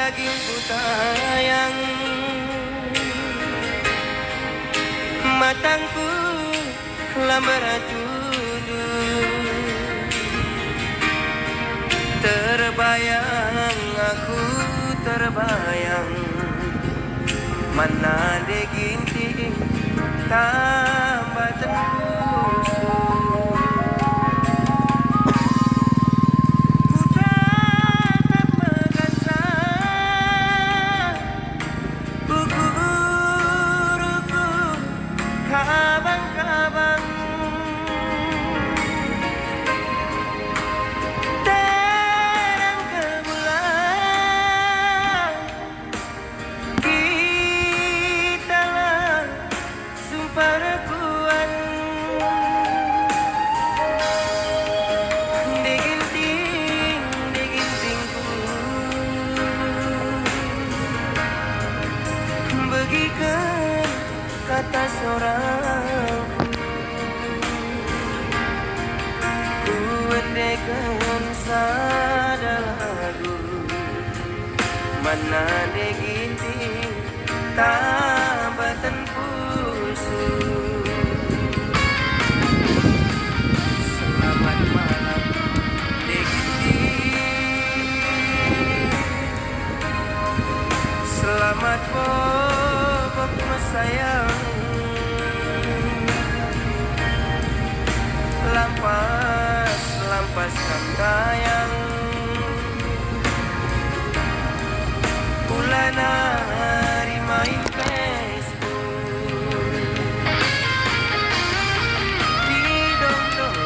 dagingku tayang, matangku lamberatudu, terbayang aku terbayang, mana deginti tambah tembusu. Kabang-kabang terang kemulan, kitalah sumpah rekuan, diginting-tingku bagikan kata seorang, ku endekan sadalagu, mana deginting tambah tempusu. Selamat malam deginting, selamat bobok sayang, lampas kandayang, ulan hari main Facebook, didong-dong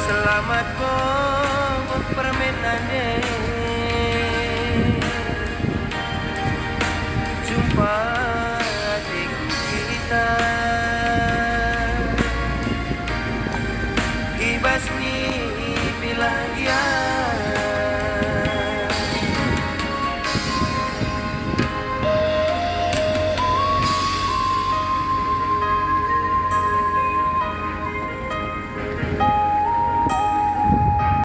selamat bobok permainan deh.